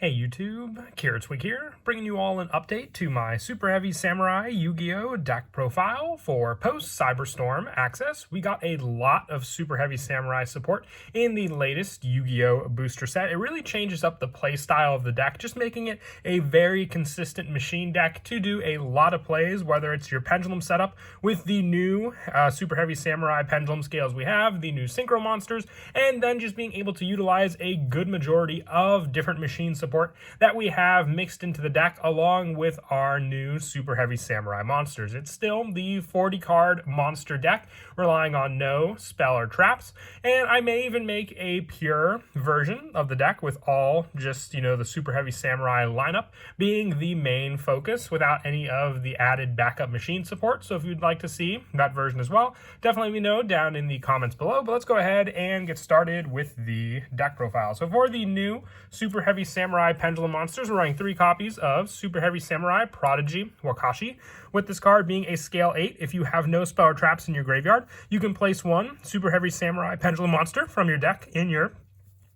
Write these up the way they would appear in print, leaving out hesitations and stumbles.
Hey YouTube, Carrotswick here, bringing you all an update to my Superheavy Samurai Yu-Gi-Oh deck profile for post-Cyberstorm access. We got a lot of Superheavy Samurai support in the latest Yu-Gi-Oh booster set. It really changes up the play style of the deck, just making it a very consistent machine deck to do a lot of plays, whether it's your pendulum setup with the new Superheavy Samurai pendulum scales we have, the new synchro monsters, and then just being able to utilize a good majority of different machine support that we have mixed into the deck along with our new Superheavy Samurai monsters. It's still the 40 card monster deck relying on no spell or traps, and I may even make a pure version of the deck with all just, the Superheavy Samurai lineup being the main focus without any of the added backup machine support. So if you'd like to see that version as well, definitely let me know down in the comments below. But let's go ahead and get started with the deck profile. So for the new Superheavy Samurai pendulum monsters, we're running 3 copies of Superheavy Samurai Prodigy Wakashi. With this card being a scale 8, if you have no spell or traps in your graveyard, you can place one Superheavy Samurai pendulum monster from your deck in your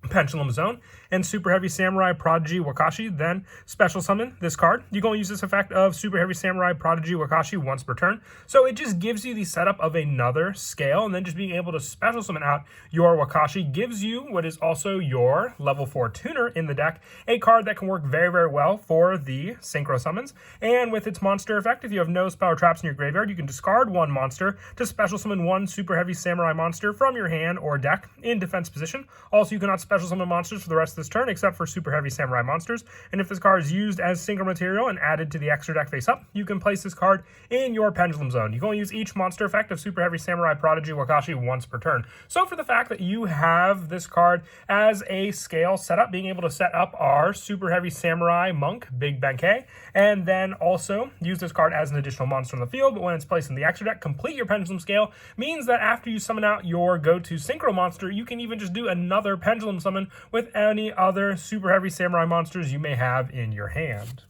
pendulum zone, and Superheavy Samurai Prodigy Wakashi then special summon this card. You can only use this effect of Superheavy Samurai Prodigy Wakashi once per turn, so it just gives you the setup of another scale, and then just being able to special summon out your Wakashi gives you what is also your level 4 tuner in the deck, a card that can work very, very well for the synchro summons. And with its monster effect, if you have no spell or traps in your graveyard, you can discard one monster to special summon one Superheavy Samurai monster from your hand or deck in defense position. Also, you cannot special summon monsters for the rest of this turn except for Superheavy Samurai monsters, and if this card is used as synchro material and added to the extra deck face up, you can place this card in your pendulum zone. You can only use each monster effect of Superheavy Samurai Prodigy Wakashi once per turn. So for the fact that you have this card as a scale setup, being able to set up our Superheavy Samurai Monk Big Benkei, and then also use this card as an additional monster on the field, but when it's placed in the extra deck, complete your pendulum scale, means that after you summon out your go-to synchro monster, you can even just do another pendulum summon with any other Superheavy Samurai monsters you may have in your hand.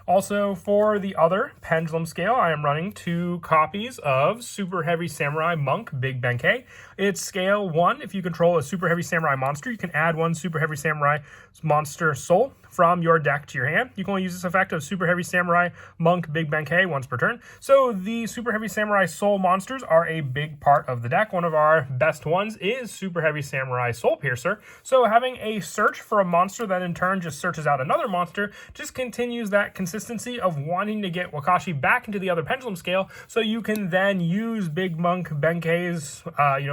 Also, for the other pendulum scale, I am running 2 copies of Superheavy Samurai Monk Big Benkei. It's scale 1. If you control a Superheavy Samurai monster, you can add one Superheavy Samurai monster soul from your deck to your hand. You can only use this effect of Superheavy Samurai Monk Big Benkei once per turn. So the Superheavy Samurai Soul monsters are a big part of the deck. One of our best ones is Superheavy Samurai Soul Piercer. So having a search for a monster that in turn just searches out another monster just continues that consistency of wanting to get Wakashi back into the other pendulum scale, so you can then use Big Monk Benkei's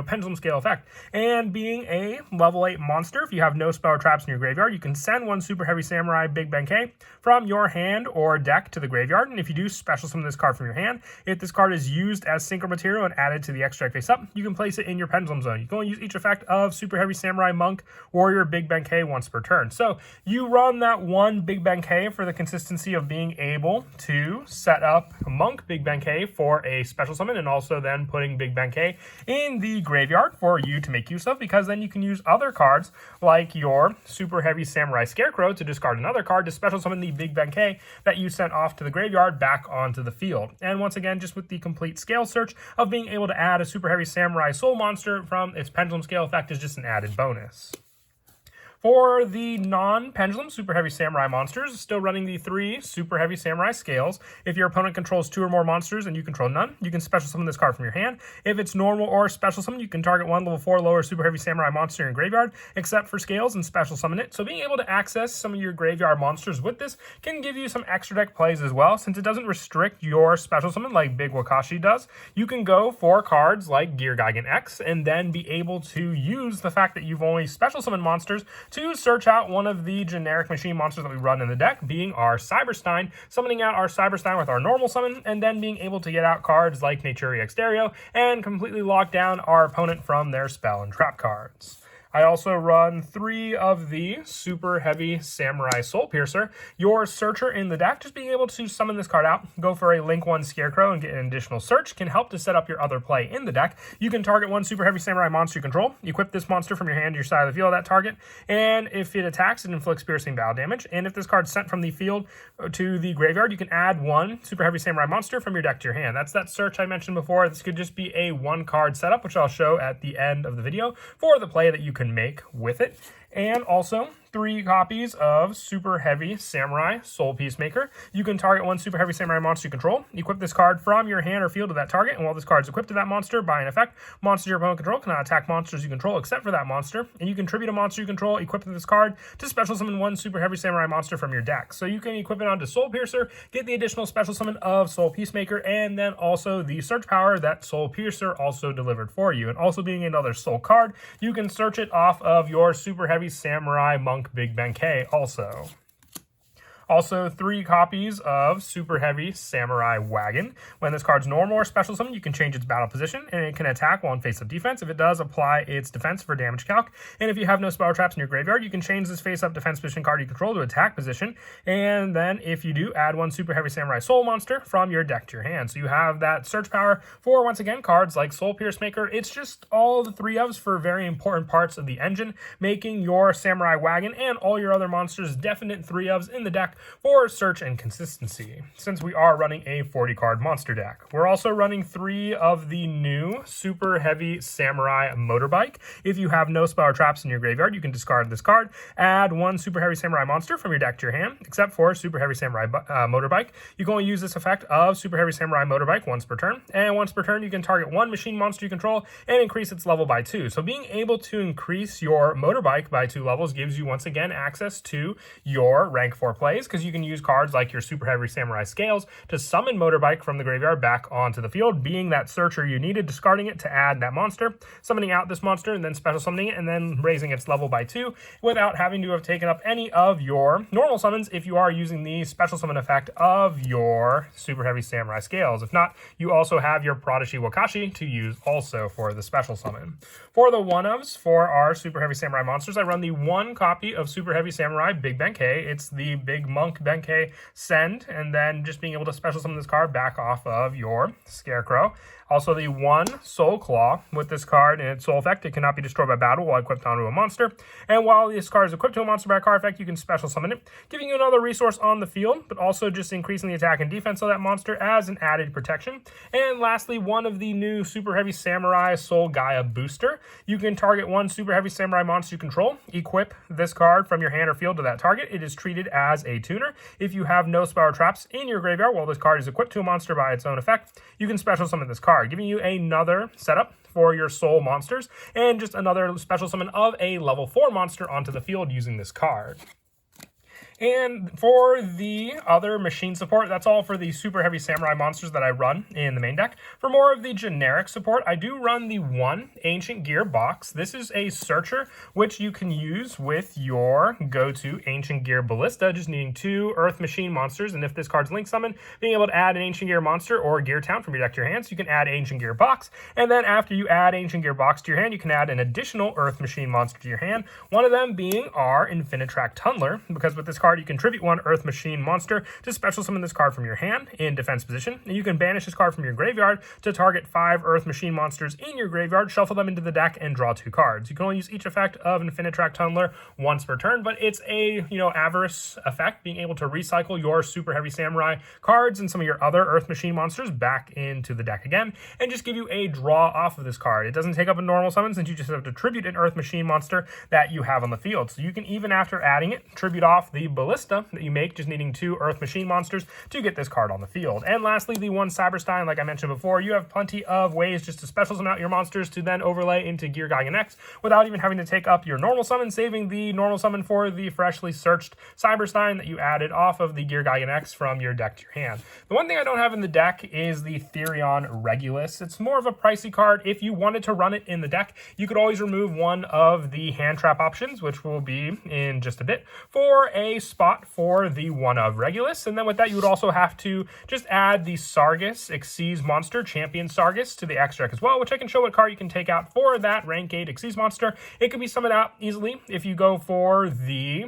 pendulum scale effect. And being a level 8 monster, if you have no spell or traps in your graveyard, you can send one Superheavy Samurai Big Benkei from your hand or deck to the graveyard, and if you do special summon this card from your hand, if this card is used as synchro material and added to the extra deck face up, you can place it in your pendulum zone. You can only use each effect of Superheavy Samurai Monk Warrior Big Benkei once per turn. So you run that one Big Benkei for the consistency of being able to set up Monk Big Benkei for a special summon, and also then putting Big Benkei in the graveyard for you to make use of, because then you can use other cards like your Superheavy Samurai Scarecrow to discard another card to special summon the Big Benkei that you sent off to the graveyard back onto the field. And once again, just with the complete scale search of being able to add a Superheavy Samurai Soul monster from its pendulum scale effect is just an added bonus. For the non-pendulum Superheavy Samurai monsters, still running the 3 Superheavy Samurai scales. If your opponent controls 2 or more monsters and you control none, you can special summon this card from your hand. If it's normal or special summon, you can target one level 4 lower Superheavy Samurai monster in your graveyard, except for scales, and special summon it. So being able to access some of your graveyard monsters with this can give you some extra deck plays as well. Since it doesn't restrict your special summon like Big Wakashi does, you can go for cards like Gear Gigan X and then be able to use the fact that you've only special summoned monsters to search out one of the generic machine monsters that we run in the deck, being our Cyberstein, summoning out our Cyberstein with our normal summon, and then being able to get out cards like Naturi Exterio and completely lock down our opponent from their spell and trap cards. I also run 3 of the Superheavy Samurai Soul Piercer. Your searcher in the deck, just being able to summon this card out, go for a Link 1 Scarecrow and get an additional search, can help to set up your other play in the deck. You can target one Superheavy Samurai monster you control, equip this monster from your hand to your side of the field of that target, and if it attacks, it inflicts piercing battle damage. And if this card's sent from the field to the graveyard, you can add one Superheavy Samurai monster from your deck to your hand. That's that search I mentioned before. This could just be a 1-card setup, which I'll show at the end of the video for the play that you can make with it. And also 3 copies of Super Heavy Samurai Soul Peacemaker. You can target 1 Super Heavy Samurai monster you control. Equip this card from your hand or field to that target, and while this card is equipped to that monster, by an effect, monsters your opponent control cannot attack monsters you control except for that monster. And you can tribute a monster you control equipped with this card to special summon 1 Super Heavy Samurai monster from your deck. So you can equip it onto Soul Piercer, get the additional special summon of Soul Peacemaker, and then also the search power that Soul Piercer also delivered for you. And also being another Soul card, you can search it off of your Super Heavy Samurai Monk Big Benkei also. Also, 3 copies of Super Heavy Samurai Wagon. When this card's normal or special summon, you can change its battle position, and it can attack while in face-up defense. If it does, apply its defense for damage calc. And if you have no spell traps in your graveyard, you can change this face-up defense position card you control to attack position. And then, if you do, add 1 Super Heavy Samurai Soul monster from your deck to your hand. So you have that search power for, once again, cards like Soul Peacemaker. It's just all the 3 ofs for very important parts of the engine, making your Samurai Wagon and all your other monsters definite 3 ofs in the deck for search and consistency, since we are running a 40-card monster deck. We're also running 3 of the new Super Heavy Samurai Motorbike. If you have no spell or traps in your graveyard, you can discard this card, add 1 Super Heavy Samurai monster from your deck to your hand, except for Super Heavy Samurai Motorbike. You can only use this effect of Super Heavy Samurai Motorbike once per turn, and once per turn you can target 1 machine monster you control and increase its level by 2. So being able to increase your Motorbike by 2 levels gives you, once again, access to your rank 4 plays, because you can use cards like your Super Heavy Samurai Scales to summon Motorbike from the graveyard back onto the field, being that searcher you needed, discarding it to add that monster, summoning out this monster, and then special summoning it, and then raising its level by 2 without having to have taken up any of your normal summons if you are using the special summon effect of your Super Heavy Samurai Scales. If not, you also have your Prodigy Wakashi to use also for the special summon. For the 1-ofs for our Super Heavy Samurai monsters, I run the 1 copy of Super Heavy Samurai Big Benkei. It's the Big Monk Benkei Send, and then just being able to special summon this card back off of your Scarecrow. Also the 1 Soul Claw. With this card and its soul effect, it cannot be destroyed by battle while equipped onto a monster. And while this card is equipped to a monster by a card effect, you can special summon it, giving you another resource on the field, but also just increasing the attack and defense of that monster as an added protection. And lastly, 1 of the new Super Heavy Samurai Soul Gaia Booster. You can target 1 Super Heavy Samurai monster you control, equip this card from your hand or field to that target. It is treated as a tuner. If you have no spell or traps in your graveyard while this card is equipped to a monster by its own effect, you can special summon this card, giving you another setup for your soul monsters and just another special summon of a level 4 monster onto the field using this card. And for the other machine support, that's all for the Super Heavy Samurai monsters that I run in the main deck. For more of the generic support, I do run the 1 Ancient Gear box. This is a searcher which you can use with your go-to Ancient Gear Ballista, just needing 2 Earth Machine monsters. And if this card's Link Summon, being able to add an Ancient Gear monster or Gear Town from your deck to your hand, so you can add Ancient Gear box. And then after you add Ancient Gear box to your hand, you can add an additional Earth Machine monster to your hand, one of them being our Infinitrack Tunneler, because with this card you can tribute 1 Earth Machine monster to special summon this card from your hand in defense position, and you can banish this card from your graveyard to target 5 Earth Machine monsters in your graveyard, shuffle them into the deck, and draw 2 cards. You can only use each effect of Infinitrack Tunneler once per turn, but it's a, avarice effect, being able to recycle your Super Heavy Samurai cards and some of your other Earth Machine monsters back into the deck again, and just give you a draw off of this card. It doesn't take up a normal summon, since you just have to tribute an Earth Machine monster that you have on the field. So you can, even after adding it, tribute off the Ballista that you make, just needing 2 Earth Machine monsters to get this card on the field. And lastly, the 1 Cyberstorm, like I mentioned before, you have plenty of ways just to special summon out your monsters to then overlay into Gear Gaia X without even having to take up your normal summon, saving the normal summon for the freshly searched Cyberstorm that you added off of the Gear Gaia X from your deck to your hand. The one thing I don't have in the deck is the Therion Regulus. It's more of a pricey card. If you wanted to run it in the deck, you could always remove one of the hand trap options, which will be in just a bit, for a spot for the 1 of Regulus. And then with that, you would also have to just add the Sargus Xyz monster, Champion Sargus, to the X deck as well, which I can show what card you can take out for that rank 8 Xyz monster. It can be summoned out easily if you go for the,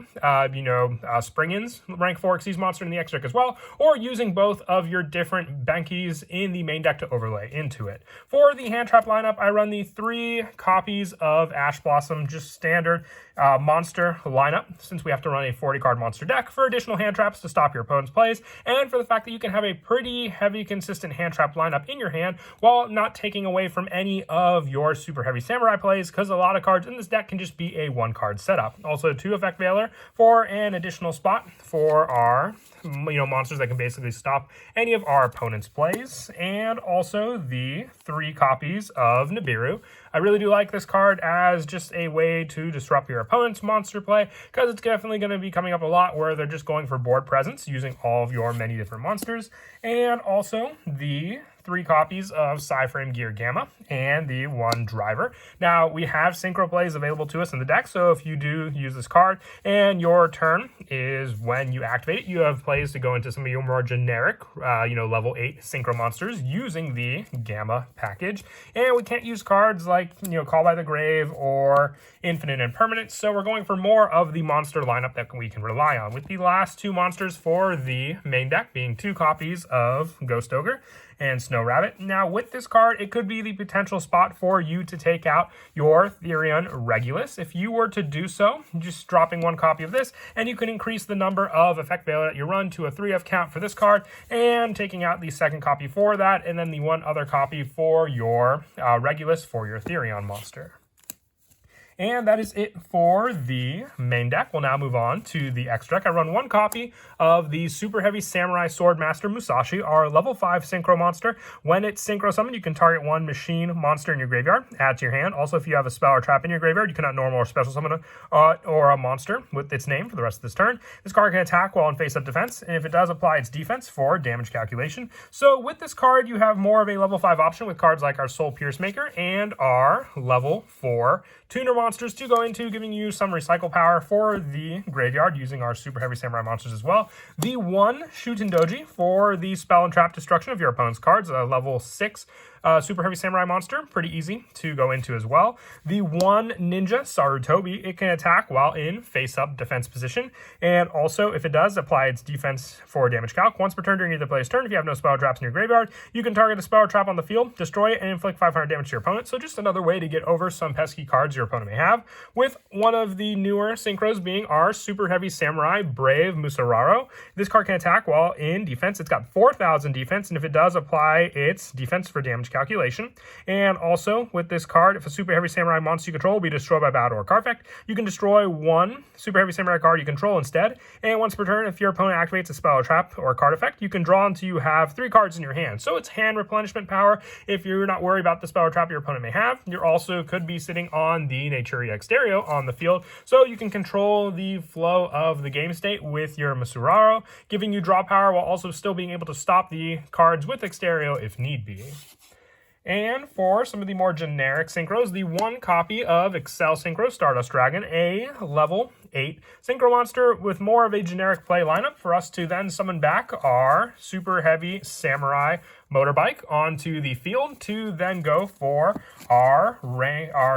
Springin's rank 4 Xyz monster in the X deck as well, or using both of your different Benkeys in the main deck to overlay into it. For the hand trap lineup, I run the 3 copies of Ash Blossom, just standard monster lineup, since we have to run a 40-card monster monster deck for additional hand traps to stop your opponent's plays, and for the fact that you can have a pretty heavy, consistent hand trap lineup in your hand while not taking away from any of your super heavy samurai plays, because a lot of cards in this deck can just be a one-card setup. Also, 2 Effect Veiler for an additional spot for our monsters that can basically stop any of our opponent's plays, and also the 3 copies of Nibiru. I really do like this card as just a way to disrupt your opponent's monster play, because it's definitely going to be coming up a lot where they're just going for board presence using all of your many different monsters, and also the 3 copies of Psyframe Gear Gamma and the 1 driver. Now, we have synchro plays available to us in the deck, so if you do use this card and your turn is when you activate it, you have plays to go into some of your more generic, level 8 synchro monsters using the Gamma package. And we can't use cards like, Call by the Grave or Infinite and Permanent, so we're going for more of the monster lineup that we can rely on, with the last 2 monsters for the main deck being 2 copies of Ghost Ogre and Snow Rabbit. Now, with this card, it could be the potential spot for you to take out your Therion Regulus. If you were to do so, just dropping 1 copy of this, and you can increase the number of Effect Veiler that you run to a 3F count for this card, and taking out the 2nd copy for that, and then the 1 other copy for your Regulus for your Therion monster. And that is it for the main deck. We'll now move on to the extra deck. I run 1 copy of the Super Heavy Samurai Swordmaster Musashi, our level 5 synchro monster. When it's synchro summoned, you can target 1 machine monster in your graveyard, add to your hand. Also, if you have a spell or trap in your graveyard, you cannot normal or special summon a monster with its name for the rest of this turn. This card can attack while in face-up defense, and if it does, apply its defense for damage calculation. So with this card, you have more of a level 5 option with cards like our Soul Pierce Maker and our level 4 tuner monsters to go into, giving you some recycle power for the graveyard using our Super Heavy Samurai monsters as well. The 1 Shuten Doji for the spell and trap destruction of your opponent's cards, a level 6 Super Heavy Samurai monster, pretty easy to go into as well. The 1 Ninja Sarutobi, it can attack while in face-up defense position, and also, if it does, apply its defense for damage calc. Once per turn during either player's turn, if you have no spell traps in your graveyard, you can target a spell or trap on the field, destroy it, and inflict 500 damage to your opponent. So just another way to get over some pesky cards your opponent may have, with one of the newer synchros being our Super Heavy Samurai Brave Musararo. This card can attack while in defense. It's got 4,000 defense, and if it does, apply its defense for damage calculation. And also, with this card, if a Super Heavy Samurai monster you control will be destroyed by battle or card effect, you can destroy 1 Super Heavy Samurai card you control instead. And once per turn, if your opponent activates a spell or trap or card effect, you can draw until you have 3 cards in your hand. So it's hand replenishment power if you're not worried about the spell or trap your opponent may have. You also could be sitting on the Naturia Exterio on the field, so you can control the flow of the game state with your Musuraro, giving you draw power while also still being able to stop the cards with Exterio if need be. And for some of the more generic synchros, the 1 copy of Excel Synchro Stardust Dragon, a level 8 synchro monster with more of a generic play lineup for us to then summon back our Super Heavy Samurai Motorbike onto the field to then go for our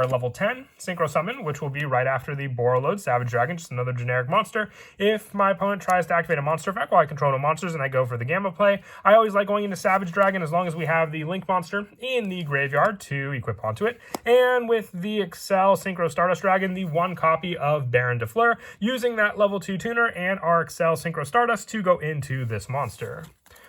level 10 synchro summon, which will be right after the Borreload Savage Dragon, just another generic monster. If my opponent tries to activate a monster effect while I control no monsters and I go for the Gamma play, I always like going into Savage Dragon as long as we have the Link monster in the graveyard to equip onto it. And with the Excel Synchro Stardust Dragon, the 1 copy of Baron de Fleur, using that level 2 tuner and our Excel Synchro Stardust to go into this monster.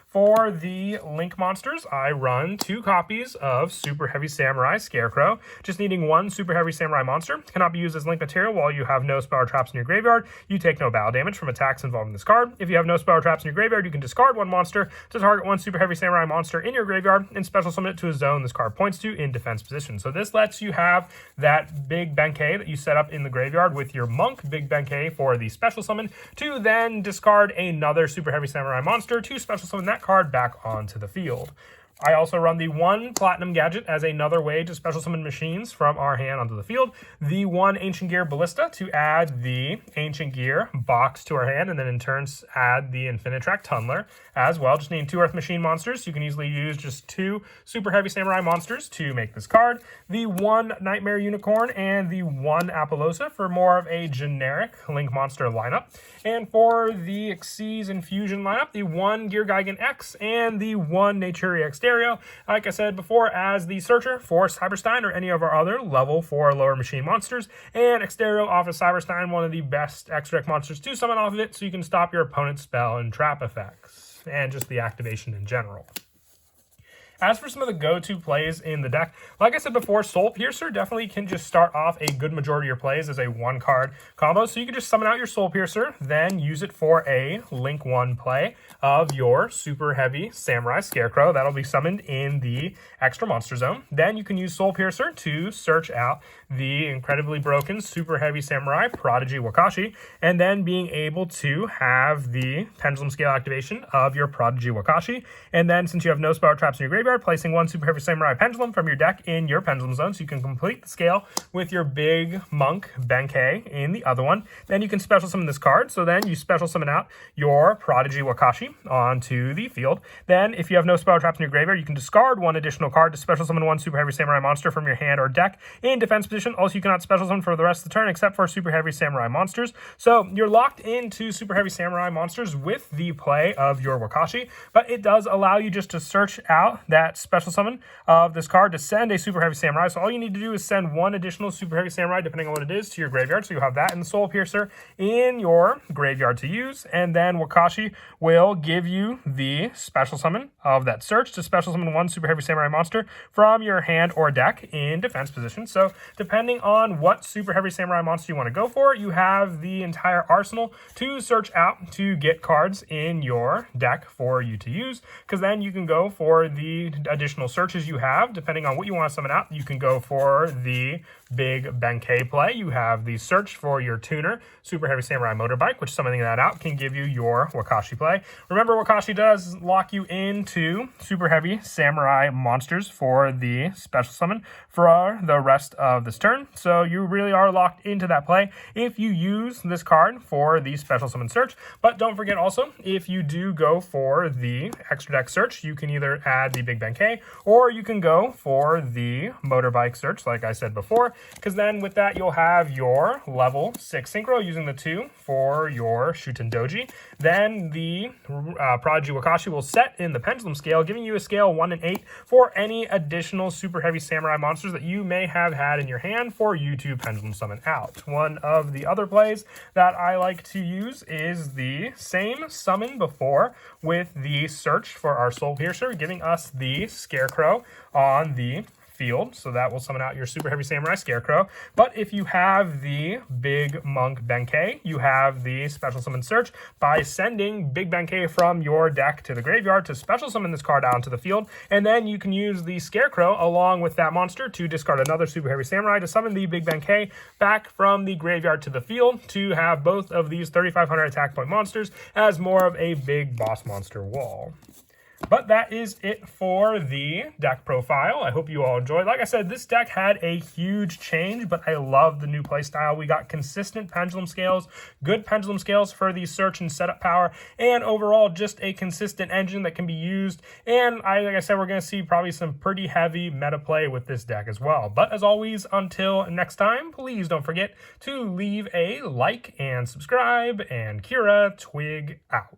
For the Link monsters, I run 2 copies of Super Heavy Samurai Scarecrow, just needing 1 Super Heavy Samurai monster. Cannot be used as Link material while you have no spell or traps in your graveyard. You take no battle damage from attacks involving this card. If you have no spell or traps in your graveyard, you can discard 1 monster to target 1 Super Heavy Samurai monster in your graveyard and special summon it to a zone this card points to in defense position. So this lets you have that big Benkei that you set up in the graveyard with your Monk Big Benkei for the special summon to then discard another Super Heavy Samurai monster to special summon that card back onto the field. I also run the 1 Platinum Gadget as another way to special summon machines from our hand onto the field. The 1 Ancient Gear Ballista to add the Ancient Gear box to our hand, and then in turn add the Infinitrack Tunneler as well. Just needing 2 Earth Machine monsters. You can easily use just 2 Super Heavy Samurai monsters to make this card. The 1 Nightmare Unicorn and the 1 Apollosa for more of a generic Link monster lineup. And for the Xyz Infusion lineup, the 1 Gear Gigan X and the 1 Naturia Exterio Stereo, like I said before, as the searcher for Cyberstein or any of our other level 4 lower machine monsters, and Exterio off of Cyberstein, one of the best extra deck monsters to summon off of it, so you can stop your opponent's spell and trap effects, and just the activation in general. As for some of the go-to plays in the deck, like I said before, Soul Piercer definitely can just start off a good majority of your plays as a 1-card combo. So you can just summon out your Soul Piercer, then use it for a Link 1 play of your Super Heavy Samurai Scarecrow. That'll be summoned in the extra monster zone. Then you can use Soul Piercer to search out the incredibly broken Super Heavy Samurai Prodigy Wakashi, and then being able to have the Pendulum Scale activation of your Prodigy Wakashi. And then since you have no spell traps in your graveyard, placing 1 Super Heavy Samurai Pendulum from your deck in your Pendulum Zone, so you can complete the scale with your big Monk Benkei in the other one. Then you can special summon this card, so then you special summon out your Prodigy Wakashi onto the field. Then, if you have no spell traps in your graveyard, you can discard 1 additional card to special summon 1 Super Heavy Samurai monster from your hand or deck in defense position. Also, you cannot special summon for the rest of the turn except for Super Heavy Samurai monsters. So, you're locked into Super Heavy Samurai monsters with the play of your Wakashi, but it does allow you just to search out that special summon of this card to send a Super Heavy Samurai. So all you need to do is send 1 additional Super Heavy Samurai, depending on what it is, to your graveyard. So you'll have that in the Soul Piercer in your graveyard to use. And then Wakashi will give you the special summon of that search to special summon 1 Super Heavy Samurai monster from your hand or deck in defense position. So depending on what Super Heavy Samurai monster you want to go for, you have the entire arsenal to search out to get cards in your deck for you to use, because then you can go for the additional searches you have. Depending on what you want to summon out, you can go for the big Benkei play. You have the search for your tuner, Super Heavy Samurai Motorbike, which summoning that out can give you your Wakashi play. Remember, Wakashi does lock you into Super Heavy Samurai monsters for the special summon for the rest of this turn. So you really are locked into that play if you use this card for the special summon search. But don't forget also, if you do go for the extra deck search, you can either add the big Benkei, or you can go for the Motorbike search, like I said before, because then with that, you'll have your level 6 Synchro using the 2 for your Shuten Doji. Then the Prodigy Wakashi will set in the Pendulum Scale, giving you a scale 1 and 8 for any additional Super Heavy Samurai monsters that you may have had in your hand for you to Pendulum Summon out. One of the other plays that I like to use is the same summon before with the search for our Soul Piercer, giving us the Scarecrow on the field, so that will summon out your Super Heavy Samurai Scarecrow. But if you have the Big Monk Benkei, you have the special summon search by sending Big Benkei from your deck to the graveyard to special summon this card out onto the field, and then you can use the Scarecrow along with that monster to discard another Super Heavy Samurai to summon the Big Benkei back from the graveyard to the field to have both of these 3,500 attack point monsters as more of a big boss monster wall. But that is it for the deck profile. I hope you all enjoyed. Like I said, this deck had a huge change, but I love the new playstyle. We got consistent pendulum scales, good pendulum scales for the search and setup power, and overall just a consistent engine that can be used. And like I said, we're going to see probably some pretty heavy meta play with this deck as well. But as always, until next time, please don't forget to leave a like and subscribe, and Kira Twig out.